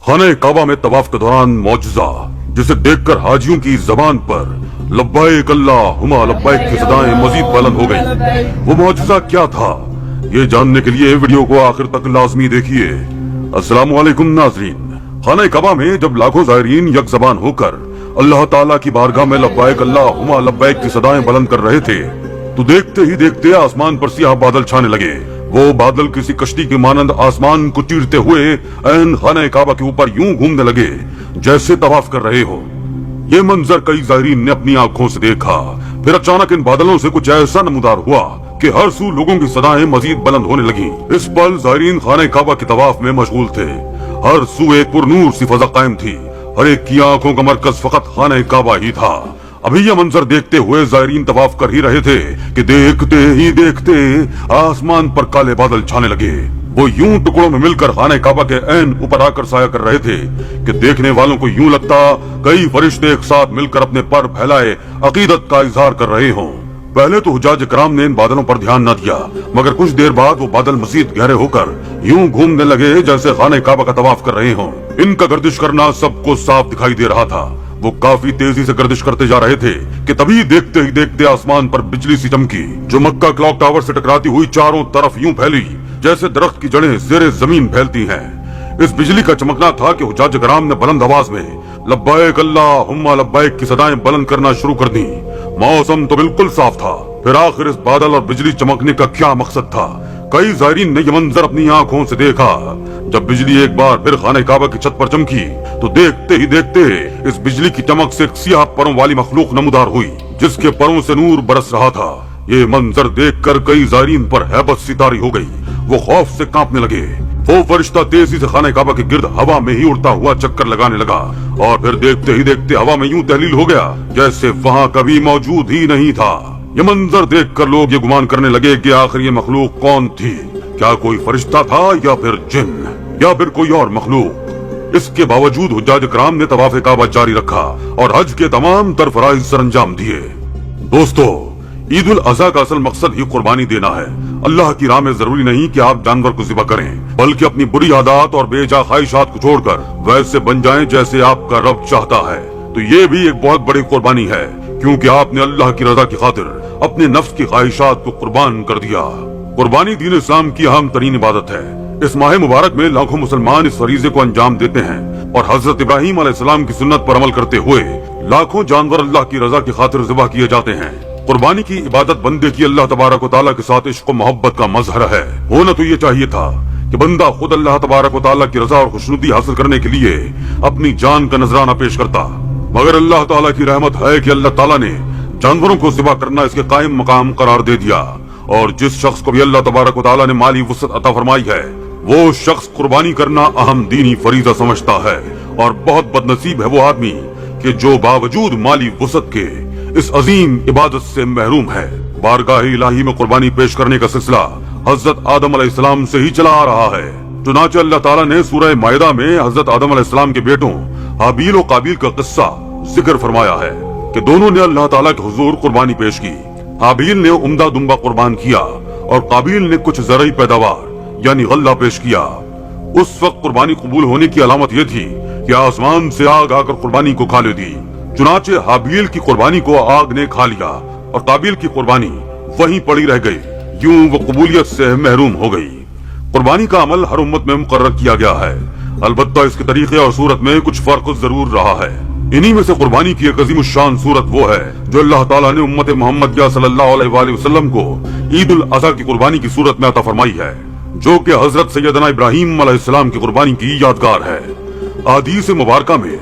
खाने काबा में तवाफ के दौरान मौजूजा जिसे देखकर हाजियों की जबान पर लब्बैक अल्लाहुम्मा लब्बैक की सदाएं मजीद बुलंद हो गई। वो मौजूजा क्या था, ये जानने के लिए वीडियो को आखिर तक लाजमी देखिए। अस्सलामु अलैकुम नाज़रीन, खाने काबा में जब लाखों ज़ायरीन यक ज़बान होकर अल्लाह ताला की बारगाह में लब्बैक अल्लाहुम्मा लब्बैक की सदाएं बुलंद कर रहे थे तो देखते ही देखते आसमान पर सियाह बादल छाने लगे। वो बादल किसी कश्ती के मानंद आसमान को चीरते हुए ऐन खाने काबा के ऊपर यूं घूमने लगे जैसे तवाफ कर रहे हो। ये मंजर कई ज़ायरीन ने अपनी आंखों से देखा। फिर अचानक इन बादलों से कुछ ऐसा नमूदार हुआ कि हर सू लोगों की सदाएं मजीद बुलंद होने लगी। इस पल ज़ायरीन खाने काबा के तवाफ में मशगूल थे। हर सू एक पुरनूर सी फजा कायम थी। हर एक की आंखों का मरकज फकत खाने काबा ही था। अभी यह मंजर देखते हुए ज़ायरीन तवाफ कर ही रहे थे कि देखते ही देखते आसमान पर काले बादल छाने लगे। वो यूं टुकड़ों में मिलकर खाने काबा के ऐन ऊपर आकर साया कर रहे थे कि देखने वालों को यूं लगता कई फरिश्ते एक साथ मिलकर अपने पर फैलाए अकीदत का इजहार कर रहे हों। पहले तो हुज्जाज किराम ने इन बादलों पर ध्यान न दिया, मगर कुछ देर बाद वो बादल मजीद गहरे होकर यूं घूमने लगे जैसे खाने काबा का तवाफ कर रहे हों। इनका गर्दिश करना सबको साफ दिखाई दे रहा था। वो काफी तेजी से गर्दिश करते जा रहे थे कि तभी देखते ही देखते आसमान पर बिजली सी चमकी जो मक्का क्लॉक टावर से टकराती हुई चारों तरफ यूं फैली जैसे दरख्त की जड़ें ज़ेरे जमीन फैलती हैं। इस बिजली का चमकना था कि हुज्जाज किराम ने बुलंद आवाज में लब्बैक अल्लाहुम्मा लब्बैक की सदाएं बुलंद करना शुरू कर दी। मौसम तो बिल्कुल साफ था, फिर आखिर इस बादल और बिजली चमकने का क्या मकसद था। कई ज़ायरीन ने यह मंजर अपनी आंखों से देखा। जब बिजली एक बार फिर खाने काबा की छत पर चमकी तो देखते ही देखते इस बिजली की चमक से एक सियाह परों वाली मखलूक नमूदार हुई जिसके परों से नूर बरस रहा था। ये मंजर देखकर कई ज़ायरीन पर हैबत सी तारी हो गई। वो खौफ से कांपने लगे। वो फरिश्ता तेजी से खाने काबा के गिर्द हवा में ही उड़ता हुआ चक्कर लगाने लगा और फिर देखते ही देखते हवा में यूं तहलील हो गया जैसे वहाँ कभी मौजूद ही नहीं था। ये मंजर देखकर लोग ये गुमान करने लगे कि आखिर ये मखलूक कौन थी। क्या कोई फरिश्ता था या फिर जिन्न या फिर कोई और मखलूक। इसके बावजूद हुज्जाज किराम ने तवाफ काबा जारी रखा और हज के तमाम तर फराइज सरंजाम दिए। दोस्तों, ईद उल अज़हा का असल मकसद ही कुर्बानी देना है। अल्लाह की राह में जरूरी नहीं कि आप जानवर को ज़िबा करें, बल्कि अपनी बुरी आदत और बेजा ख्वाहिशात को छोड़कर वैसे बन जाएं जैसे आपका रब चाहता है। तो ये भी एक बहुत बड़ी कुर्बानी है क्योंकि आपने अल्लाह की रजा की खातिर अपने नफ्स की ख्वाहिशात को कुर्बान कर दिया। कुर्बानी दीन इस्लाम की अहम तरीन इबादत है। इस माह मुबारक में लाखों मुसलमान इस फरीजे को अंजाम देते हैं और हजरत इब्राहीम अलैहिस्सलाम की सुन्नत पर अमल करते हुए लाखों जानवर अल्लाह की रजा की खातिर ज़िबा किए जाते हैं। कुर्बानी की इबादत बंदे की अल्लाह तबारक व तआला के साथ इश्क व मोहब्बत का मजहर है। होना तो ये चाहिए था कि बंदा खुद अल्लाह तबारक व तआला की रजा और खुशनुदी हासिल करने के लिए अपनी जान का नजराना पेश करता, मगर अल्लाह ताला की रहमत है कि अल्लाह ताला ने जानवरों को ज़िबा करना इसके कायम मकाम करार दे दिया। और जिस शख्स को भी अल्लाह तबारक व तआला ने माली वुसअत अता फरमाई है वो शख्स कुर्बानी करना अहम दीनी फरीजा समझता है। और बहुत बदनसीब है वो आदमी कि जो बावजूद माली वुसअत के इस अजीम इबादत से महरूम है। बारगाह इलाही में कुर्बानी पेश करने का सिलसिला हजरत आदम अलैहिस्सलाम से ही चला आ रहा है। चुनांचे अल्लाह ताला ने सूरह माइदा में हजरत आदम अलैहिस्सलाम के बेटों हाबील और काबिल का किस्सा जिक्र फरमाया है कि दोनों ने अल्लाह ताला के हुजूर कुर्बानी पेश की। हाबील ने उम्दा दुम्बा कुर्बान किया और काबिल ने कुछ ज़रई पैदावार यानी गल्ला पेश किया। उस वक्त कुर्बानी कबूल होने की अलामत यह थी कि आसमान से आग आकर कुर्बानी को खा ले दी। चुनांचे हाबील की कुर्बानी को आग ने खा लिया और काबिल की कुर्बानी वहीं पड़ी रह गई। यूं वो कबूलियत से महरूम हो गई। कुर्बानी का अमल हर उम्मत में मुकर्रर किया गया है, अलबत्ता इसके तरीके और सूरत में कुछ फर्क जरूर रहा है। इन्हीं में से कुर्बानी की एक अजीम शान सूरत वो है जो अल्लाह ताला ने उम्मत मोहम्मद सल्लल्लाहु अलैहि वसल्लम को ईद उल अज़हा की कुर्बानी की सूरत में अता फरमाई है, जो कि हजरत सैयदना इब्राहीम अलैहिस्सलाम की कुर्बानी की यादगार है। हदीस मुबारका में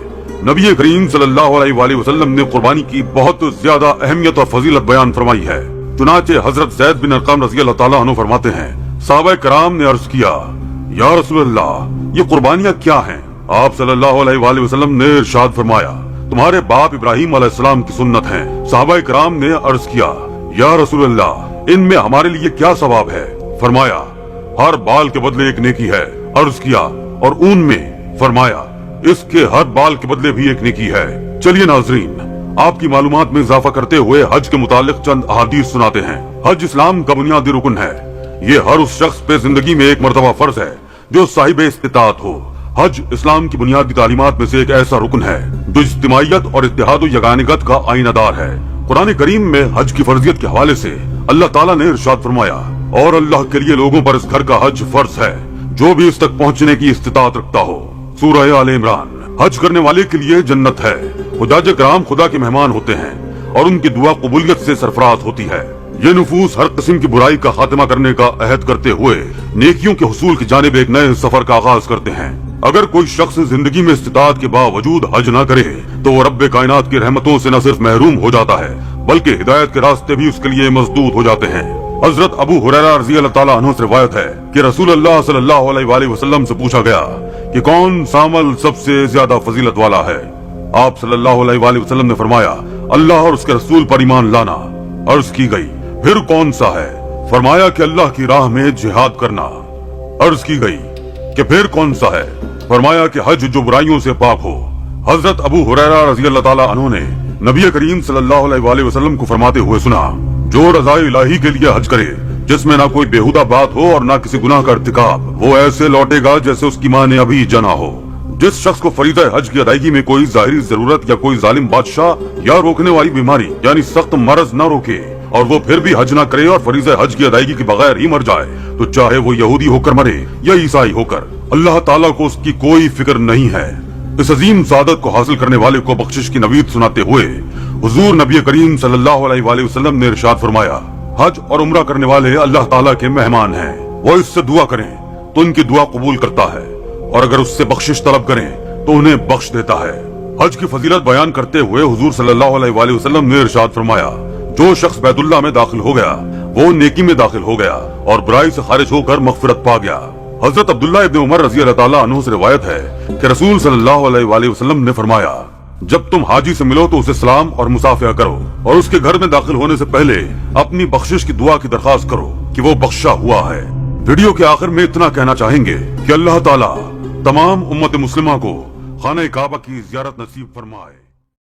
नबी करीम सल्लल्लाहु अलैहि वसल्लम ने कुर्बानी की बहुत ज्यादा अहमियत और फजीलत बयान फरमाई है। चुनांचे हजरत ज़ैद बिन अरक़म रज़ी अल्लाह ताला अन्हु फरमाते हैं, सहाबा कराम ने अर्ज किया, या रसूल अल्लाह, ये कुर्बानियाँ क्या हैं? आप सल्लल्लाहु अलैहि वसल्लम ने इरशाद फरमाया, तुम्हारे बाप इब्राहीम अलैहिस्सलाम की सुन्नत है। सहाबा कराम ने अर्ज किया, या रसूल अल्लाह, इनमें हमारे लिए क्या सवाब है? फरमाया, हर बाल के बदले एक नेकी है। अर्ज किया, और ऊन में? फरमाया, इसके हर बाल के बदले भी एक नेकी है। चलिए नाजरीन, आपकी मालूमात में इजाफा करते हुए हज के मुतालिक चंद अहादीस सुनाते हैं। हज इस्लाम का बुनियादी रुकन है। ये हर उस शख्स पे जिंदगी में एक मर्तबा फर्ज है जो साहिब इस्तिताअत हो। हज इस्लाम की बुनियादी तालीमात में से एक ऐसा रुकन है जो इज्तिमाइयत और इत्तेहाद व यगानिगत का आईनादार है। कुरान करीम में हज की फर्जियत के हवाले से अल्लाह ताला ने इरशाद फरमाया, और अल्लाह के लिए लोगों पर इस घर का हज फर्ज है जो भी इस तक पहुँचने की इस्तिताअत रखता हो। सूरह आले इमरान। हज करने वाले के लिए जन्नत है। हुज्जाज किराम खुदा के मेहमान होते हैं और उनकी दुआ कबूलियत से सरफराज होती है। ये नुफूस हर किस्म की बुराई का खात्मा करने का अहद करते हुए नेकियों के हुसूल की जानिब एक नए सफर का आगाज करते हैं। अगर कोई शख्स जिंदगी में इस्तिताअत के बावजूद हज न करे तो वो रब्बे कायनात की रहमतों से न सिर्फ महरूम हो जाता है बल्कि हिदायत के रास्ते भी उसके लिए मसदूद हो जाते हैं। हजरत अबू हुरैरा रज़ी अल्लाह ताला अन्हु से रिवायत है कि रसूलुल्लाह सल्लल्लाहु अलैहि वसल्लम से पूछा गया कि कौन सा अमल सबसे ज्यादा फजीलत वाला है। आप सल्लल्लाहु अलैहि वसल्लम ने फरमाया, अल्लाह और उसके रसूल पर ईमान लाना। अर्ज की गई, फिर कौन सा है? फरमाया कि अल्लाह की राह में जिहाद करना। अर्ज की गई कि फिर कौन सा है? फरमाया कि हज जो बुराइयों से पाक हो। हजरत अबू हुरैरा रज़ी अल्लाह ताला अन्हु ने नबी करीम सल्लल्लाहु अलैहि वसल्लम को फरमाते हुए सुना, जो रज़ाए इलाही के लिए हज करे जिसमें ना कोई बेहुदा बात हो और ना किसी गुनाह का इर्तिकाब, वो ऐसे लौटेगा जैसे उसकी माँ ने अभी जना हो। जिस शख्स को फरीज़ा हज की अदायगी में कोई जाहिरी जरूरत या कोई जालिम बादशाह या रोकने वाली बीमारी यानी सख्त मर्ज न रोके और वो फिर भी हज न करे और फरीज़ा हज की अदायगी के बगैर ही मर जाए तो चाहे वो यहूदी होकर मरे या ईसाई होकर, अल्लाह ताला को उसकी कोई फिक्र नहीं है। इस अजीम सादत को हासिल करने वाले को बख्शिश की नवीद सुनाते हुए हुजूर नबी करीम सल्लल्लाहु अलैहि वसल्लम ने इरशाद फरमाया, हज और उम्रा करने वाले अल्लाह ताला के मेहमान हैं। वो इससे दुआ करें तो उनकी दुआ कबूल करता है और अगर उससे बख्शिश तलब करें तो उन्हें बख्श देता है। हज की फजीलत बयान करते हुए हुजूर सल्लल्लाहु अलैहि वसल्लम ने इरशाद फरमाया, जो शख्स बैतुल्लाह में दाखिल हो गया वो नेकी में दाखिल हो गया और बुराई से खारिज होकर मगफिरत पा गया। हजरत अब्दुल्लाह इब्न उमर रज़ी अल्लाह ताला अन्हु से रिवायत है कि रसूल सल्लल्लाहु अलैहि वसल्लम ने फरमाया, जब तुम हाजी से मिलो तो उसे सलाम और मुसाफिया करो और उसके घर में दाखिल होने से पहले अपनी बख्शिश की दुआ की दरख्वास्त करो कि वो बख्शा हुआ है। वीडियो के आखिर में इतना कहना चाहेंगे कि अल्लाह ताला तमाम उम्मत मुस्लिमा को खाने काबा की ज़ियारत नसीब फरमाए।